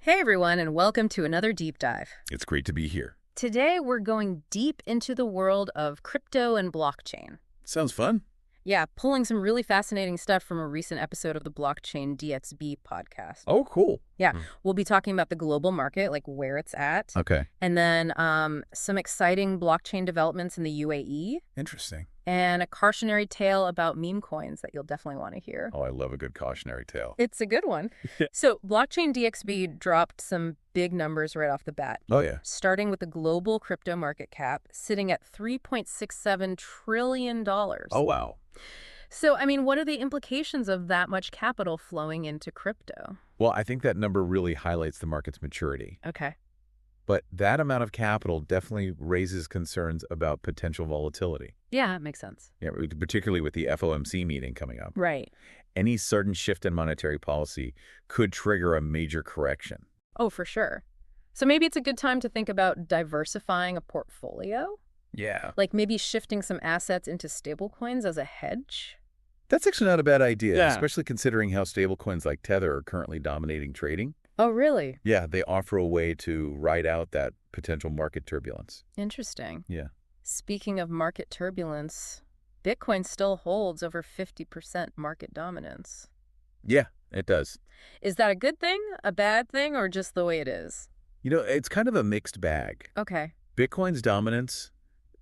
Hey everyone, and welcome to another deep dive. It's great to be here. Today we're going deep into the world of crypto and blockchain. Sounds fun. Yeah, pulling some really fascinating stuff from a recent episode of the Blockchain DXB podcast. Oh, cool. Yeah, we'll be talking about the global market, like where it's at, Okay. and then some exciting blockchain developments in the UAE, Interesting. and a cautionary tale about meme coins that you'll definitely want to hear. Oh, I love a good cautionary tale. It's a good one. So Blockchain DXB dropped some big numbers right off the bat. Oh, yeah. Starting with the global crypto market cap sitting at $3.67 trillion. Oh, wow. So, I mean, what are the implications of that much capital flowing into crypto? Well, I think that number really highlights the market's maturity. Okay. But that amount of capital definitely raises concerns about potential volatility. Yeah, that makes sense. Yeah, particularly with the FOMC meeting coming up. Right. Any sudden shift in monetary policy could trigger a major correction. Oh, for sure. So maybe it's a good time to think about diversifying a portfolio? Yeah. Like maybe shifting some assets into stablecoins as a hedge? That's actually not a bad idea, Yeah. especially considering how stablecoins like Tether are currently dominating trading. Oh, really? Yeah, they offer a way to ride out that potential market turbulence. Interesting. Yeah. Speaking of market turbulence, Bitcoin still holds over 50% market dominance. Yeah, it does. Is that a good thing, a bad thing, or just the way it is? You know, it's kind of a mixed bag. Okay. Bitcoin's dominance,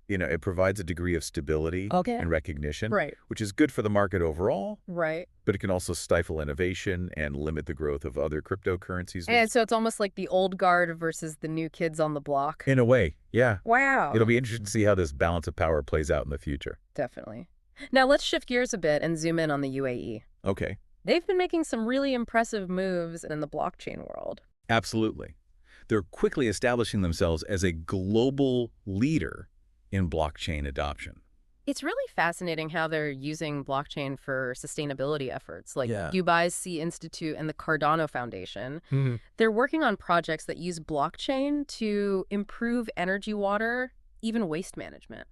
it provides a degree of stability Okay. and recognition, Right. which is good for the market overall, Right. but it can also stifle innovation and limit the growth of other cryptocurrencies. And so it's almost like the old guard versus the new kids on the block. In a way, yeah. Wow. It'll be interesting to see how this balance of power plays out in the future. Definitely. Now let's shift gears a bit and zoom in on the UAE. Okay, They've been making some really impressive moves in the blockchain world. absolutely. They're quickly establishing themselves as a global leader in blockchain adoption. It's really fascinating how they're using blockchain for sustainability efforts, like Yeah. Dubai's Sea Institute and the Cardano Foundation. They're working on projects that use blockchain to improve energy, water, even waste management.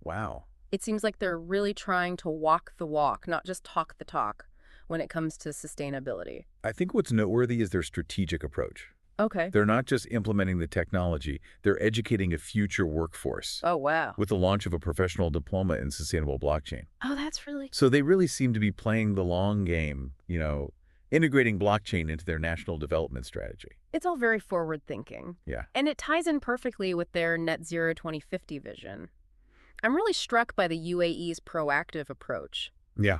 Wow. It seems like they're really trying to walk the walk, not just talk the talk, when it comes to sustainability. I think what's noteworthy is their strategic approach. Okay. They're not just implementing the technology, they're educating a future workforce Oh, wow. with the launch of a professional diploma in sustainable blockchain. Oh, that's really... So they really seem to be playing the long game, integrating blockchain into their national development strategy. It's all very forward-thinking. Yeah. And it ties in perfectly with their net zero 2050 vision. I'm really struck by the UAE's proactive approach. Yeah.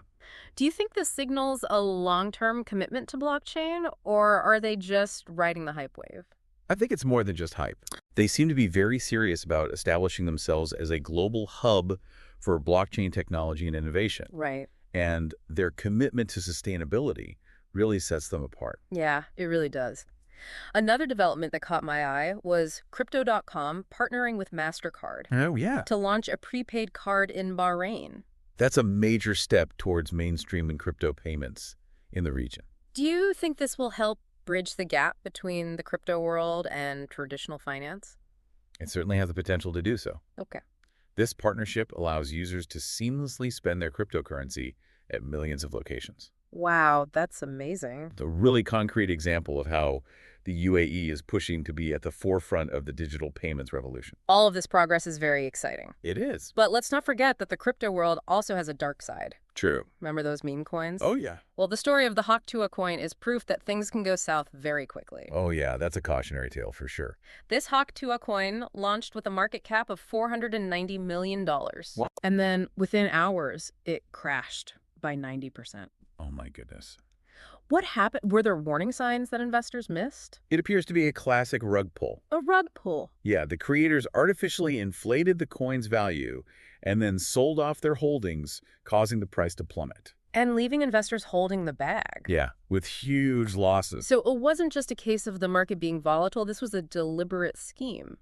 Do you think this signals a long-term commitment to blockchain, or are they just riding the hype wave? I think it's more than just hype. They seem to be very serious about establishing themselves as a global hub for blockchain technology and innovation. Right. And their commitment to sustainability really sets them apart. Yeah, it really does. Another development that caught my eye was Crypto.com partnering with MasterCard Oh, yeah. to launch a prepaid card in Bahrain. That's a major step towards mainstreaming crypto payments in the region. Do you think this will help bridge the gap between the crypto world and traditional finance? It certainly has the potential to do so. Okay. This partnership allows users to seamlessly spend their cryptocurrency at millions of locations. Wow, that's amazing. It's a really concrete example of how the UAE is pushing to be at the forefront of the digital payments revolution. All of this progress is very exciting. It is. But let's not forget that the crypto world also has a dark side. True. Remember those meme coins? Oh, yeah. Well, the story of the Hawk Tuah coin is proof that things can go south very quickly. Oh, yeah. That's a cautionary tale for sure. This Hawk Tuah coin launched with a market cap of $490 million. Wow. And then within hours, it crashed by 90%. Oh, my goodness. What happened? Were there warning signs that investors missed? It appears to be a classic rug pull. A rug pull. Yeah, the creators artificially inflated the coin's value and then sold off their holdings, causing the price to plummet. And leaving investors holding the bag. Yeah, with huge losses. So it wasn't just a case of the market being volatile. This was a deliberate scheme.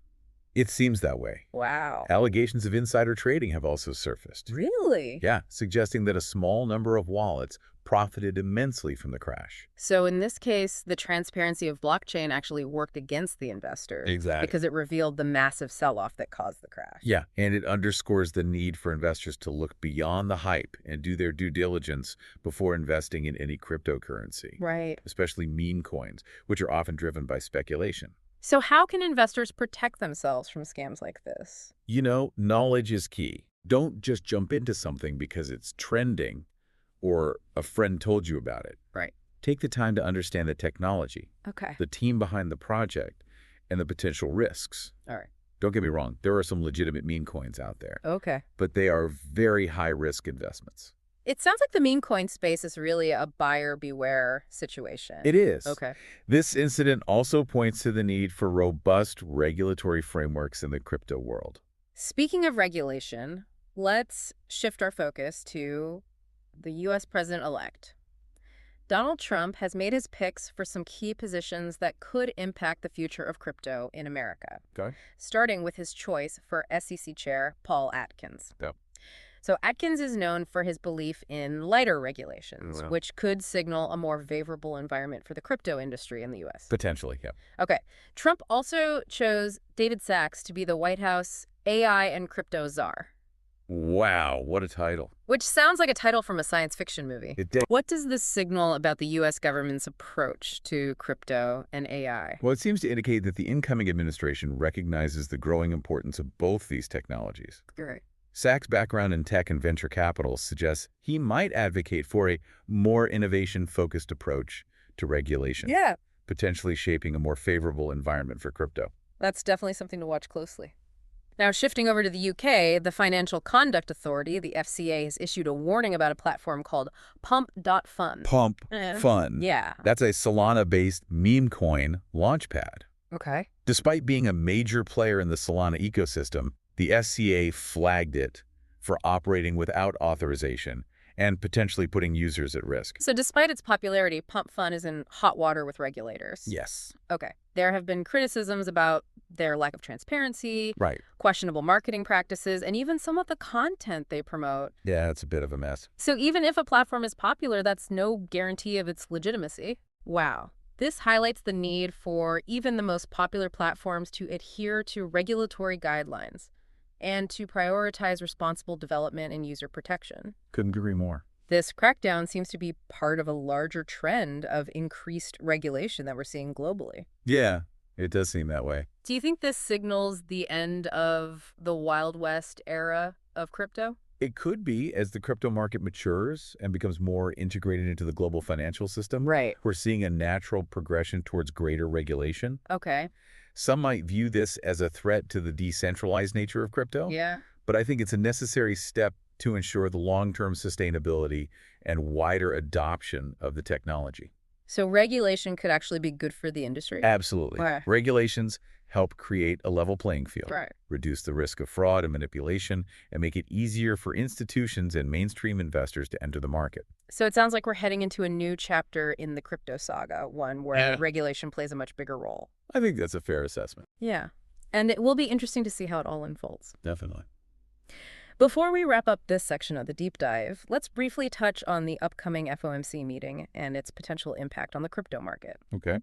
It seems that way. Wow. Allegations of insider trading have also surfaced. Really? Yeah, suggesting that a small number of wallets profited immensely from the crash. So in this case, the transparency of blockchain actually worked against the investors. Exactly. Because it revealed the massive sell-off that caused the crash. Yeah, and it underscores the need for investors to look beyond the hype and do their due diligence before investing in any cryptocurrency. Right. Especially meme coins, which are often driven by speculation. So how can investors protect themselves from scams like this? You know, knowledge is key. Don't just jump into something because it's trending or a friend told you about it. Right. Take the time to understand the technology, Okay. the team behind the project, and the potential risks. All right. Don't get me wrong, there are some legitimate meme coins out there, Okay. but they are very high-risk investments. It sounds like the meme coin space is really a buyer beware situation. It is. Okay. This incident also points to the need for robust regulatory frameworks in the crypto world. Speaking of regulation, let's shift our focus to the U.S. president-elect. Donald Trump has made his picks for some key positions that could impact the future of crypto in America. Okay. Starting with his choice for SEC Chair Paul Atkins. Yep. So Atkins is known for his belief in lighter regulations, Well. which could signal a more favorable environment for the crypto industry in the U.S. Potentially, yeah. Okay. Trump also chose David Sachs to be the White House AI and crypto czar, Wow, what a title. which sounds like a title from a science fiction movie. It did. What does this signal about the U.S. government's approach to crypto and AI? Well, it seems to indicate that the incoming administration recognizes the growing importance of both these technologies. Great. Sachs' background in tech and venture capital suggests he might advocate for a more innovation-focused approach to regulation, Yeah, potentially shaping a more favorable environment for crypto. that's definitely something to watch closely. Now, shifting over to the UK, the Financial Conduct Authority, the FCA, has issued a warning about a platform called Pump.Fun. Pump Eh. Fun. Yeah. That's a Solana-based meme coin launchpad. Okay. Despite being a major player in the Solana ecosystem, the SCA flagged it for operating without authorization and potentially putting users at risk. So despite its popularity, Pump Fun is in hot water with regulators. Yes. Okay. There have been criticisms about their lack of transparency, Right. questionable marketing practices, and even some of the content they promote. Yeah, it's a bit of a mess. So even if a platform is popular, that's no guarantee of its legitimacy. Wow. This highlights the need for even the most popular platforms to adhere to regulatory guidelines and to prioritize responsible development and user protection. Couldn't agree more. This crackdown seems to be part of a larger trend of increased regulation that we're seeing globally. Yeah, it does seem that way. Do you think this signals the end of the Wild West era of crypto? It could be as the crypto market matures and becomes more integrated into the global financial system. Right. We're seeing a natural progression towards greater regulation. Okay. Some might view this as a threat to the decentralized nature of crypto, Yeah. but I think it's a necessary step to ensure the long-term sustainability and wider adoption of the technology. So regulation could actually be good for the industry? Absolutely. Right. Regulations help create a level playing field, Right. reduce the risk of fraud and manipulation, and make it easier for institutions and mainstream investors to enter the market. So it sounds like we're heading into a new chapter in the crypto saga, one where regulation plays a much bigger role. I think that's a fair assessment. Yeah. And it will be interesting to see how it all unfolds. Definitely. Before we wrap up this section of the deep dive, let's briefly touch on the upcoming FOMC meeting and its potential impact on the crypto market. Okay.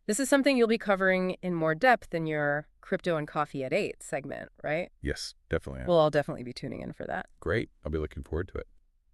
This is something you'll be covering in more depth in your Crypto and Coffee at 8 segment, right? Yes, definitely. Well, I'll definitely be tuning in for that. Great. I'll be looking forward to it.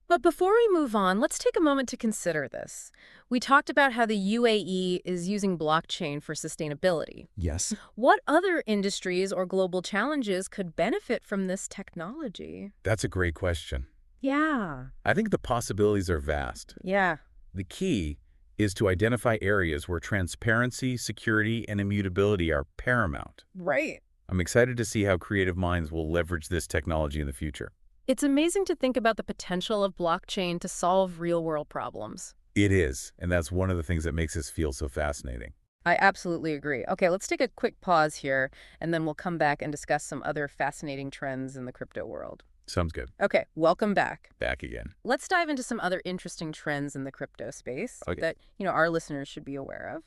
But before we move on, let's take a moment to consider this. We talked about how the UAE is using blockchain for sustainability. Yes. What other industries or global challenges could benefit from this technology? That's a great question. Yeah. I think the possibilities are vast. Yeah. The key is to identify areas where transparency, security, and immutability are paramount. Right. I'm excited to see how creative minds will leverage this technology in the future. It's amazing to think about the potential of blockchain to solve real-world problems. It is, and that's one of the things that makes this feel so fascinating. I absolutely agree. Okay, let's take a quick pause here, and then we'll come back and discuss some other fascinating trends in the crypto world. Sounds good. Okay, welcome back. Back again. Let's dive into some other interesting trends in the crypto space that, our listeners should be aware of.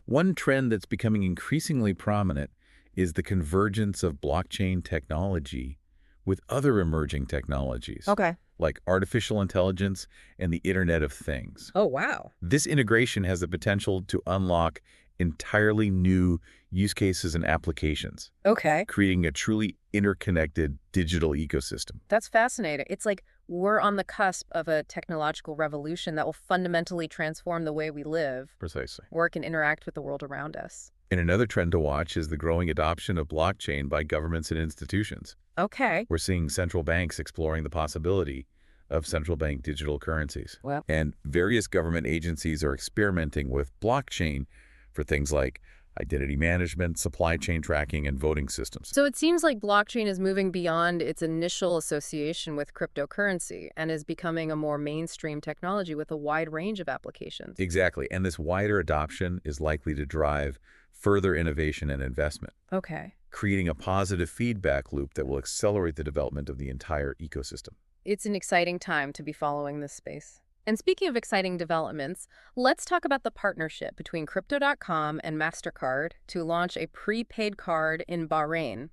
One trend that's becoming increasingly prominent is the convergence of blockchain technology with other emerging technologies. Okay. like artificial intelligence and the Internet of Things. Oh, wow. This integration has the potential to unlock entirely new use cases and applications, Okay. creating a truly interconnected digital ecosystem. That's fascinating. It's like we're on the cusp of a technological revolution that will fundamentally transform the way we live, Precisely. work, and interact with the world around us. And another trend to watch is the growing adoption of blockchain by governments and institutions. Okay. We're seeing central banks exploring the possibility of central bank digital currencies. Well, And various government agencies are experimenting with blockchain for things like identity management, supply chain tracking, and voting systems. so it seems like blockchain is moving beyond its initial association with cryptocurrency and is becoming a more mainstream technology with a wide range of applications. Exactly. And this wider adoption is likely to drive further innovation and investment, Okay. creating a positive feedback loop that will accelerate the development of the entire ecosystem. It's an exciting time to be following this space. And speaking of exciting developments, let's talk about the partnership between Crypto.com and MasterCard to launch a prepaid card in Bahrain.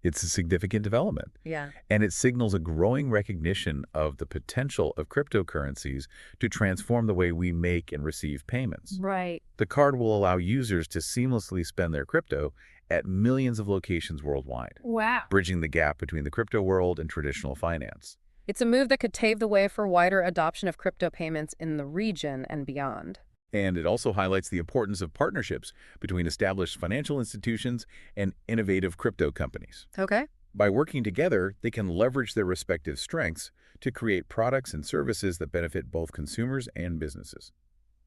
It's a significant development, Yeah. and it signals a growing recognition of the potential of cryptocurrencies to transform the way we make and receive payments. Right. The card will allow users to seamlessly spend their crypto at millions of locations worldwide, Wow. bridging the gap between the crypto world and traditional finance. It's a move that could pave the way for wider adoption of crypto payments in the region and beyond. And it also highlights the importance of partnerships between established financial institutions and innovative crypto companies. Okay. By working together, they can leverage their respective strengths to create products and services that benefit both consumers and businesses.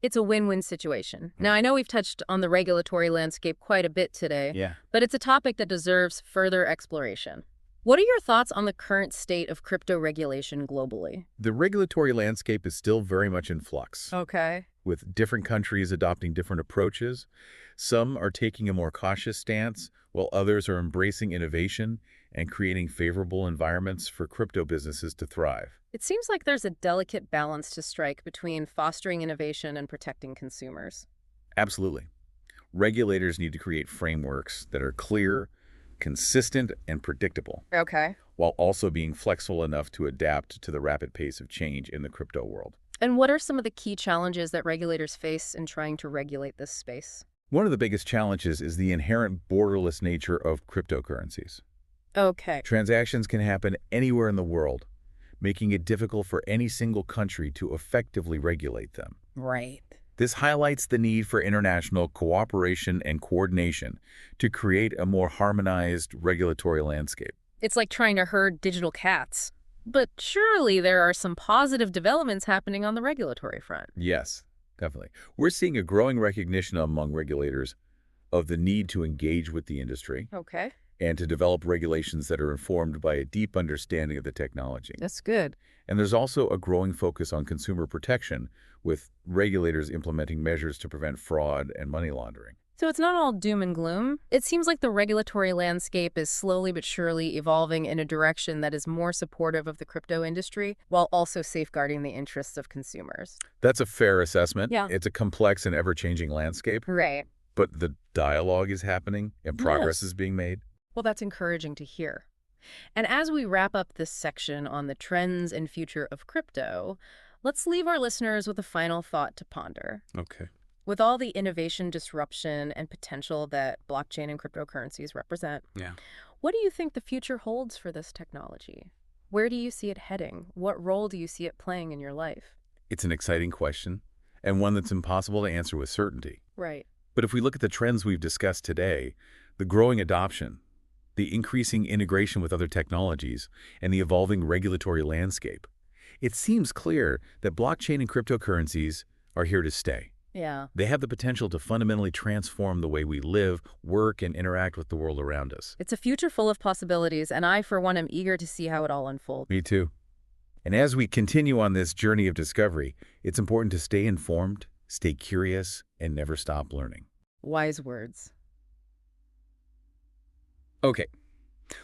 It's a win-win situation. Now, I know we've touched on the regulatory landscape quite a bit today, Yeah. but it's a topic that deserves further exploration. What are your thoughts on the current state of crypto regulation globally? The regulatory landscape is still very much in flux, Okay. with different countries adopting different approaches. Some are taking a more cautious stance, while others are embracing innovation and creating favorable environments for crypto businesses to thrive. It seems like there's a delicate balance to strike between fostering innovation and protecting consumers. Absolutely. Regulators need to create frameworks that are clear, consistent, and predictable, Okay. while also being flexible enough to adapt to the rapid pace of change in the crypto world. And what are some of the key challenges that regulators face in trying to regulate this space? One of the biggest challenges is the inherent borderless nature of cryptocurrencies. Okay. Transactions can happen anywhere in the world, making it difficult for any single country to effectively regulate them. Right. This highlights the need for international cooperation and coordination to create a more harmonized regulatory landscape. It's like trying to herd digital cats. But surely there are some positive developments happening on the regulatory front. Yes, definitely. We're seeing a growing recognition among regulators of the need to engage with the industry Okay. and to develop regulations that are informed by a deep understanding of the technology. That's good. And there's also a growing focus on consumer protection, with regulators implementing measures to prevent fraud and money laundering. So it's not all doom and gloom. It seems like the regulatory landscape is slowly but surely evolving in a direction that is more supportive of the crypto industry while also safeguarding the interests of consumers. That's a fair assessment. Yeah. It's a complex and ever-changing landscape, Right. but the dialogue is happening and progress Yes. is being made. Well, that's encouraging to hear. And as we wrap up this section on the trends and future of crypto, let's leave our listeners with a final thought to ponder. Okay. With all the innovation, disruption, and potential that blockchain and cryptocurrencies represent, Yeah. what do you think the future holds for this technology? Where do you see it heading? What role do you see it playing in your life? It's an exciting question, and one that's impossible to answer with certainty. Right. But if we look at the trends we've discussed today, the growing adoption, the increasing integration with other technologies, and the evolving regulatory landscape, it seems clear that blockchain and cryptocurrencies are here to stay. Yeah. They have the potential to fundamentally transform the way we live, work, and interact with the world around us. It's a future full of possibilities, and I, for one, am eager to see how it all unfolds. Me too. And as we continue on this journey of discovery, it's important to stay informed, stay curious, and never stop learning. Wise words. Okay,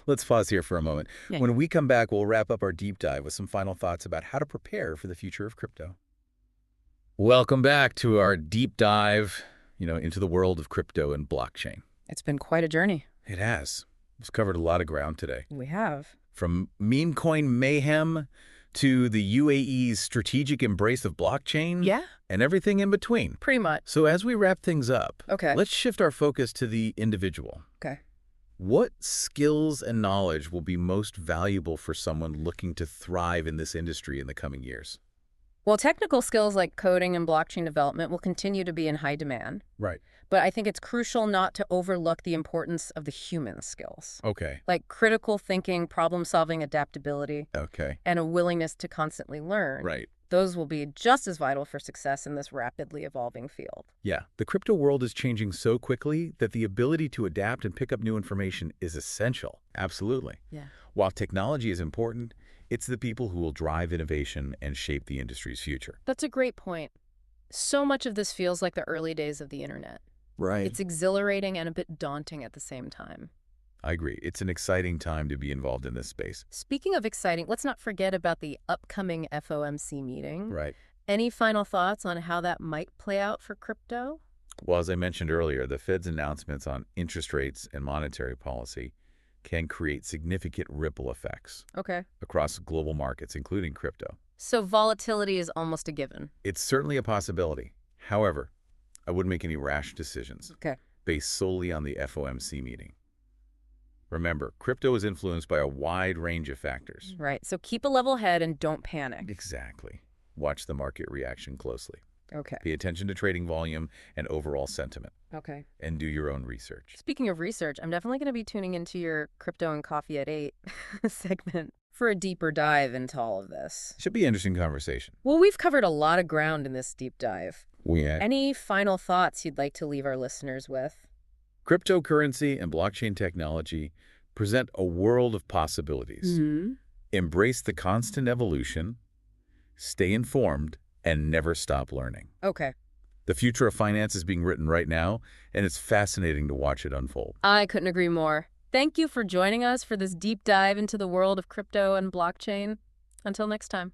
let's pause here for a moment. Yeah. When we come back, we'll wrap up our deep dive with some final thoughts about how to prepare for the future of crypto. Welcome back to our deep dive, into the world of crypto and blockchain. It's been quite a journey. It has. We've covered a lot of ground today. We have. From meme coin mayhem to the UAE's strategic embrace of blockchain, Yeah, and everything in between. pretty much. So as we wrap things up, Okay. let's shift our focus to the individual. Okay. What skills and knowledge will be most valuable for someone looking to thrive in this industry in the coming years? Well, technical skills like coding and blockchain development will continue to be in high demand, Right. but I think it's crucial not to overlook the importance of the human skills, Okay. like critical thinking, problem-solving, adaptability, Okay. and a willingness to constantly learn. Right. Those will be just as vital for success in this rapidly evolving field. Yeah. The crypto world is changing so quickly that the ability to adapt and pick up new information is essential. Absolutely. Yeah. While technology is important, it's the people who will drive innovation and shape the industry's future. That's a great point. So much of this feels like the early days of the internet. Right. It's exhilarating and a bit daunting at the same time. I agree. It's an exciting time to be involved in this space. Speaking of exciting, let's not forget about the upcoming FOMC meeting. Right. Any final thoughts on how that might play out for crypto? Well, as I mentioned earlier, the Fed's announcements on interest rates and monetary policy can create significant ripple effects Okay. across global markets, including crypto. So volatility is almost a given. It's certainly a possibility. However, I wouldn't make any rash decisions Okay. based solely on the FOMC meeting. Remember, crypto is influenced by a wide range of factors. Right. So keep a level head and don't panic. Exactly. Watch the market reaction closely. Okay. Pay attention to trading volume and overall sentiment, Okay. and do your own research. Speaking of research, I'm definitely going to be tuning into your Crypto and Coffee at 8 segment for a deeper dive into all of this. Should be an interesting conversation. Well, we've covered a lot of ground in this deep dive. Yeah. Any final thoughts you'd like to leave our listeners with? Cryptocurrency and blockchain technology present a world of possibilities. Embrace the constant evolution, stay informed, and never stop learning. Okay. The future of finance is being written right now, and it's fascinating to watch it unfold. I couldn't agree more. Thank you for joining us for this deep dive into the world of crypto and blockchain. Until next time.